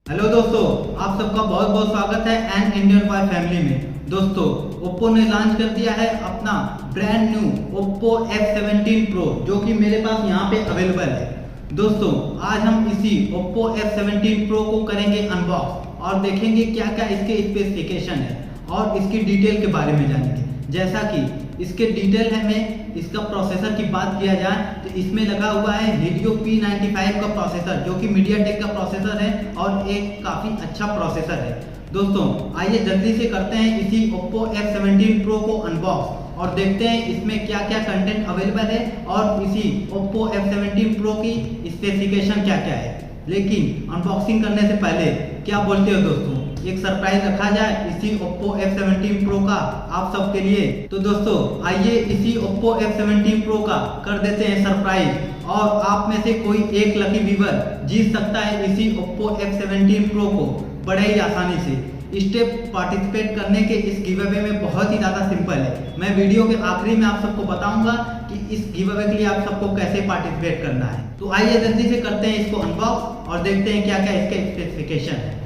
Hello दोस्तों, आप सबका बहुत बहुत स्वागत है एन इंडियन वाई फैमिली में। दोस्तों, ओप्पो ने लॉन्च कर दिया है अपना brand new Oppo F17 Pro, जो कि मेरे पास यहाँ पे अवेलेबल है। दोस्तों, आज हम इसी ओप्पो F17 Pro को करेंगे अनबॉक्स और देखेंगे क्या क्या इसके स्पेसिफिकेशन है और इसकी डिटेल के बारे में जानेंगे। जैसा कि इसके डिटेल में इसका प्रोसेसर की बात किया जाए तो इसमें लगा हुआ है Helio G95 का प्रोसेसर, जो कि mediatek का प्रोसेसर है और एक काफ़ी अच्छा प्रोसेसर है। दोस्तों, आइए जल्दी से करते हैं इसी Oppo F17 Pro को अनबॉक्स और देखते हैं इसमें क्या क्या कंटेंट अवेलेबल है और इसी Oppo F17 Pro की स्पेसिफिकेशन क्या क्या है। लेकिन अनबॉक्सिंग करने से पहले क्या बोलते हो दोस्तों, एक सरप्राइज रखा जाए इसी Oppo F17 Pro का आप सबके लिए। तो दोस्तों, आइए इसी Oppo F17 Pro का कर देते हैं सरप्राइज और आप में से कोई एक लकी व्यूअर जीत सकता है इसी Oppo F17 Pro को बड़े ही आसानी से। स्टेप पार्टिसिपेट करने के इस गिव अवे में बहुत ही ज़्यादा सिंपल है। मैं वीडियो के आखिरी में आप सबको बताऊंगा कि इस गिव अवे के लिए आप सबको कैसे पार्टिसिपेट करना है। तो आइए जल्दी से करते हैं इसको अनबॉक्स और देखते हैं क्या क्या इसके स्पेसिफिकेशन है।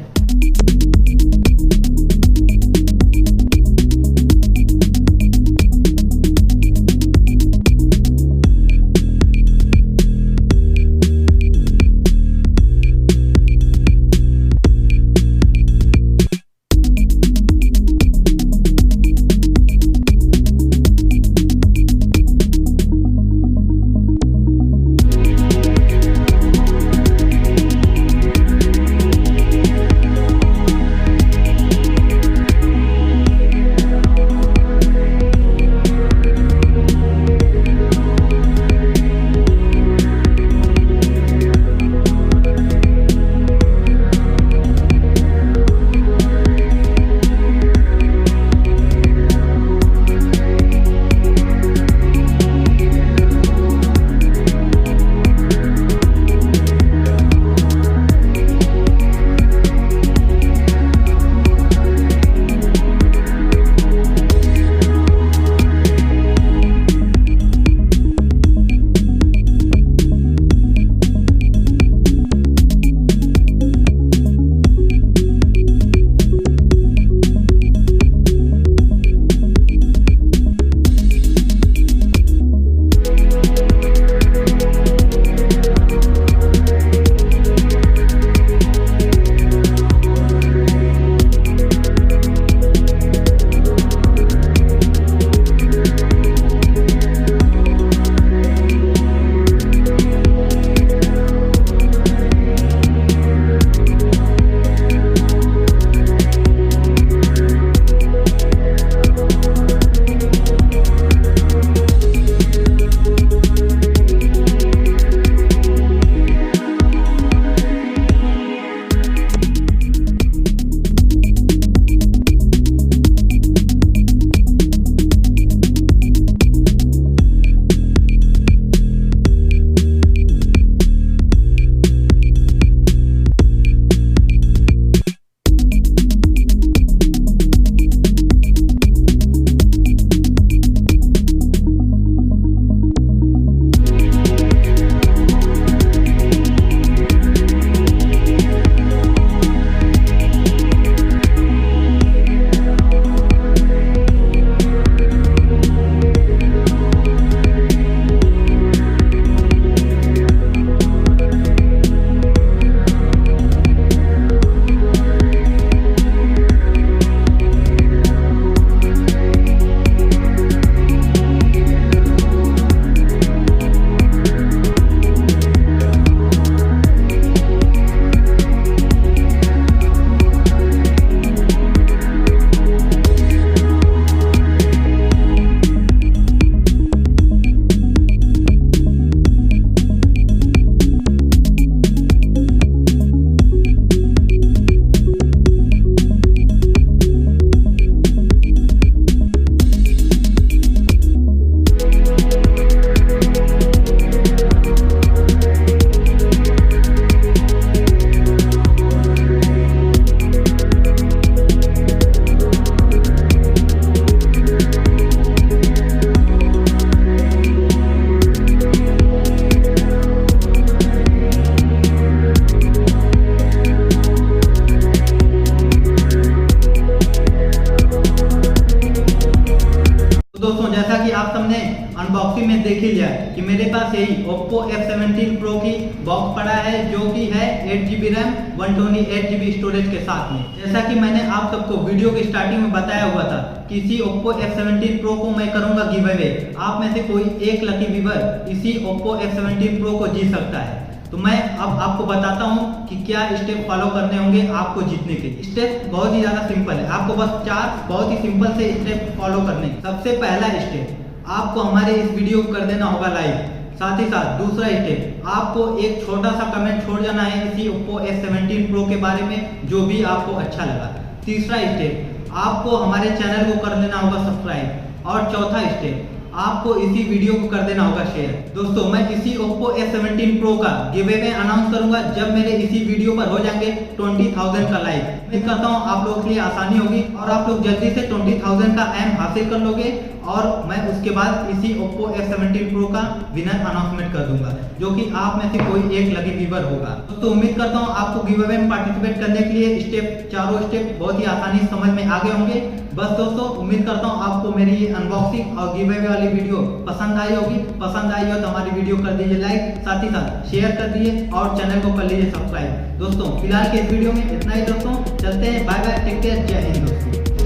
देख ही लिया कि मेरे पास यही Oppo F17 Pro की बॉक्स पड़ा है, जो कि है 8GB रैम 128GB स्टोरेज के साथ में। जैसा कि मैंने आप सबको वीडियो की स्टार्टिंग में बताया हुआ था कि इसी Oppo F17 Pro को मैं करूंगा गिव अवे। आप में से कोई एक लकी व्यूअर इसी Oppo F17 Pro को जीत सकता है। तो मैं अब आपको बताता हूं कि क्या स्टेप फॉलो करने होंगे आपको जीतने के। स्टेप बहुत ही ज्यादा सिंपल है, आपको बस 4 बहुत ही सिंपल से स्टेप फॉलो करने। सबसे पहला स्टेप, आपको हमारे इस वीडियो को कर देना होगा लाइक। साथ ही साथ दूसरा स्टेप, आपको एक छोटा सा कमेंट छोड़ जाना है इसी Oppo F17 Pro के बारे में, जो भी आपको अच्छा लगा। तीसरा स्टेप, आपको हमारे चैनल को कर लेना होगा सब्सक्राइब। और चौथा स्टेप, आपको इसी वीडियो को कर देना होगा शेयर। दोस्तों, मैं इसी Oppo F17 Pro का गिव अवे अनाउंस करूंगा जब मेरे इसी वीडियो पर हो जाएंगे 20,000 का लाइक। उम्मीद करता हूं आप लोगों के लिए आसानी होगी और आप लोग जल्दी से 20,000 का एम हासिल कर लोगे और मैं उसके बाद इसी Oppo F17 Pro का विनर अनाउंसमेंट कर दूंगा, जो कि आप में से कोई एक लकी व्यूअर होगा। दोस्तों, उम्मीद करता हूं आपको गिव अवे में पार्टिसिपेट करने के लिए चारों स्टेप बहुत ही आसानी से समझ में आ गए होंगे। बस दोस्तों, उम्मीद करता हूं आपको मेरी ये अनबॉक्सिंग और गिव अवे वाली वीडियो पसंद आई होगी। पसंद आई हो तो हमारी वीडियो कर दीजिए लाइक, साथ ही साथ शेयर कर दीजिए और चैनल को कर लीजिए सब्सक्राइब। दोस्तों, फिलहाल के इस वीडियो में इतना ही दोस्तों, चलते हैं, बाय बाय, टेक केयर, जय हिंद दोस्तों।